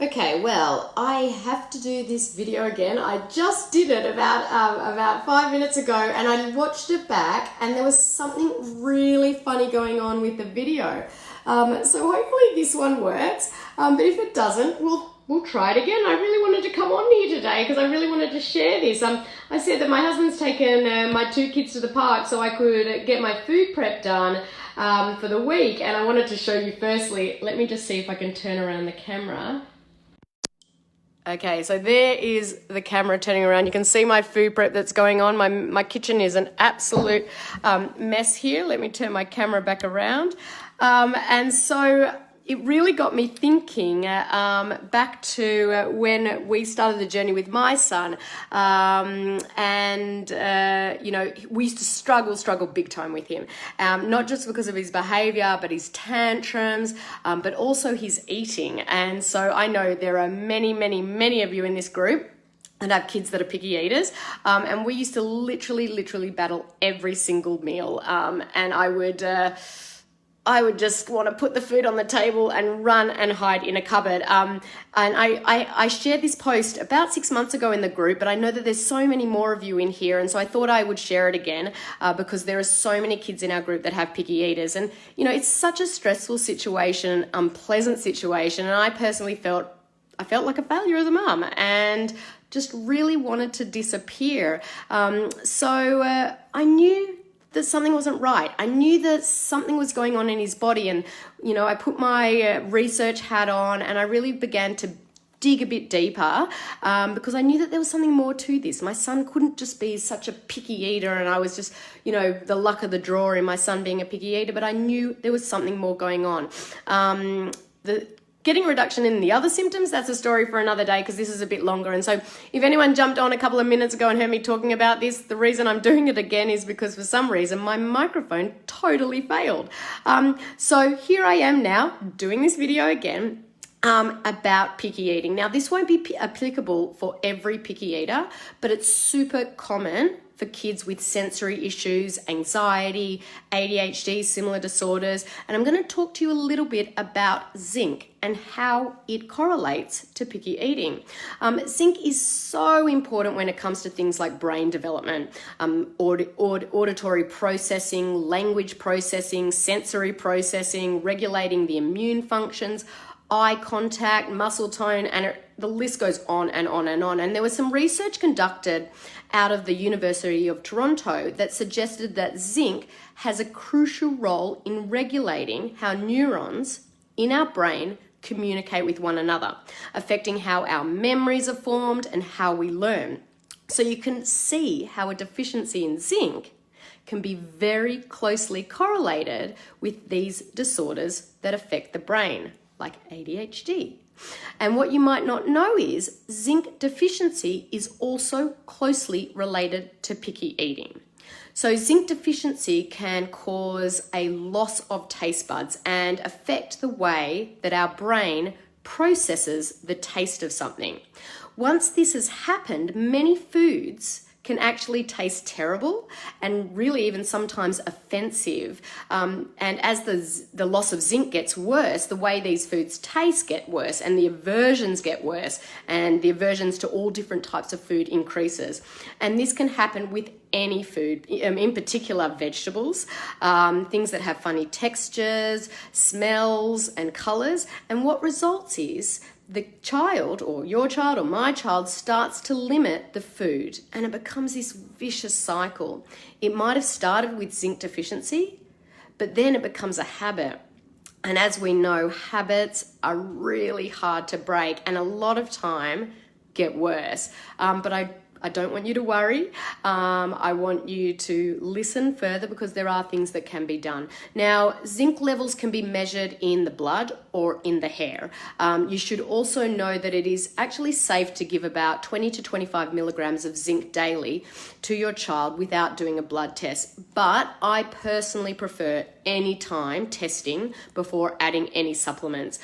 Okay, well, I have to do this video again. I just did it about 5 minutes ago, and I watched it back, and there was something really funny going on with the video. So hopefully this one works. But if it doesn't, we'll try it again. I really wanted to come on here today because I really wanted to share this. I said that my husband's taken my two kids to the park so I could get my food prep done for the week, and I wanted to show you firstly. Let me just see if I can turn around the camera. Okay, so there is the camera turning around. You can see my food prep that's going on. My kitchen is an absolute mess here. Let me turn my camera back around. And so it really got me thinking back to when we started the journey with my son. You know, we used to struggle big time with him. Not just because of his behavior, but his tantrums, but also his eating. And so I know there are many of you in this group and have kids that are picky eaters. And we used to literally battle every single meal. And I would just want to put the food on the table and run and hide in a cupboard. And I shared this post about 6 months ago in the group, but I know that there's so many more of you in here. And so I thought I would share it again because there are so many kids in our group that have picky eaters. And, you know, it's such a stressful situation, unpleasant situation. And I personally felt like a failure as a mum and just really wanted to disappear. So I knew that something wasn't right. I knew that something was going on in his body, and you know, I put my research hat on and I really began to dig a bit deeper because I knew that there was something more to this. My son couldn't just be such a picky eater, and I was just, you know, the luck of the draw in my son being a picky eater, but I knew there was something more going on. Getting a reduction in the other symptoms, that's a story for another day because this is a bit longer. And so if anyone jumped on a couple of minutes ago and heard me talking about this, the reason I'm doing it again is because for some reason my microphone totally failed. So here I am now doing this video again about picky eating. Now, this won't be applicable for every picky eater, but it's super common for kids with sensory issues, anxiety, ADHD, similar disorders. And I'm going to talk to you a little bit about zinc and how it correlates to picky eating. Zinc is so important when it comes to things like brain development, auditory processing, language processing, sensory processing, regulating the immune functions, eye contact, muscle tone, and the list goes on and on and on. And there was some research conducted out of the University of Toronto that suggested that zinc has a crucial role in regulating how neurons in our brain communicate with one another, affecting how our memories are formed and how we learn. So you can see how a deficiency in zinc can be very closely correlated with these disorders that affect the brain, like ADHD. And what you might not know is zinc deficiency is also closely related to picky eating. So zinc deficiency can cause a loss of taste buds and affect the way that our brain processes the taste of something. Once this has happened, many foods can actually taste terrible and really even sometimes offensive. And as the loss of zinc gets worse, the way these foods taste get worse, and the aversions get worse, and the aversions to all different types of food increases. And this can happen with any food, in particular vegetables, things that have funny textures, smells, and colors. And what results is the child, or your child or my child, starts to limit the food, and it becomes this vicious cycle. It might have started with zinc deficiency, but then it becomes a habit. And as we know, habits are really hard to break and a lot of time get worse. But I don't want you to worry. I want you to listen further because there are things that can be done. Now, zinc levels can be measured in the blood or in the hair. You should also know that it is actually safe to give about 20 to 25 milligrams of zinc daily to your child without doing a blood test. But I personally prefer any time testing before adding any supplements.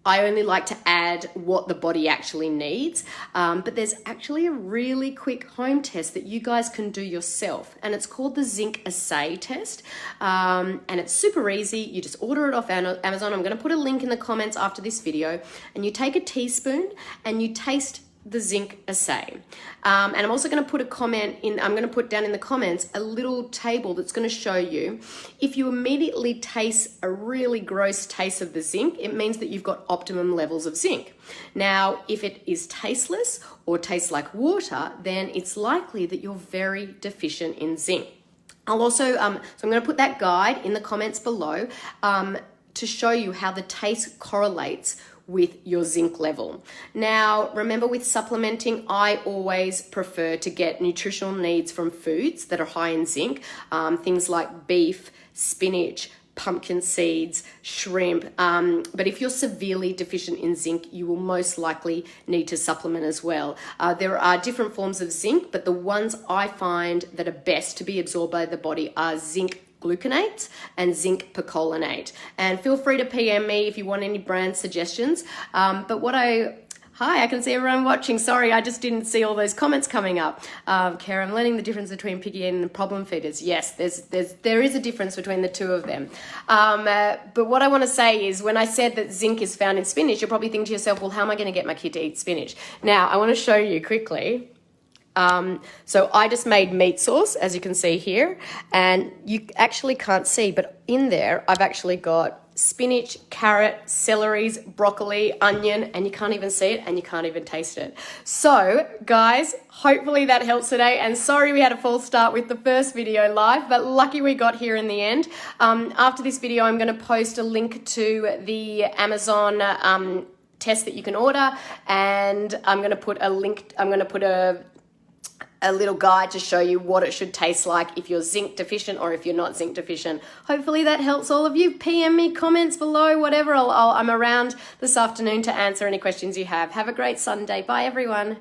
I only like to add what the body actually needs, but there's actually a really quick home test that you guys can do yourself, and it's called the Zinc Assay test, and it's super easy. You just order it off Amazon. I'm going to put a link in the comments after this video, and you take a teaspoon and you taste the Zinc Assay. And I'm also going to put I'm going to put down in the comments a little table that's going to show you if you immediately taste a really gross taste of the zinc, it means that you've got optimum levels of zinc. Now, if it is tasteless or tastes like water, then it's likely that you're very deficient in zinc. I'll also, so I'm going to put that guide in the comments below to show you how the taste correlates with your zinc level. Now, remember with supplementing, I always prefer to get nutritional needs from foods that are high in zinc, things like beef, spinach, pumpkin seeds, shrimp. But if you're severely deficient in zinc, you will most likely need to supplement as well. There are different forms of zinc, but the ones I find that are best to be absorbed by the body are zinc gluconate and zinc picolinate. And feel free to PM me if you want any brand suggestions. Hi, I can see everyone watching. Sorry, I just didn't see all those comments coming up. Kara, I'm learning the difference between picky eating and problem feeders. Yes, there is a difference between the two of them. But what I want to say is, when I said that zinc is found in spinach, you're probably thinking to yourself, well, how am I going to get my kid to eat spinach? Now, I want to show you quickly. So I just made meat sauce, as you can see here, and you actually can't see, but in there I've actually got spinach, carrot, celeries, broccoli, onion, and you can't even see it and you can't even taste it. So guys, hopefully that helps today, and sorry we had a false start with the first video live, but lucky we got here in the end. After this video, I'm going to post a link to the Amazon test that you can order, and I'm going to put a little guide to show you what it should taste like if you're zinc deficient or if you're not zinc deficient. Hopefully that helps all of you. PM me comments below, whatever. I'm around this afternoon to answer any questions you have. Have a great Sunday. Bye, everyone.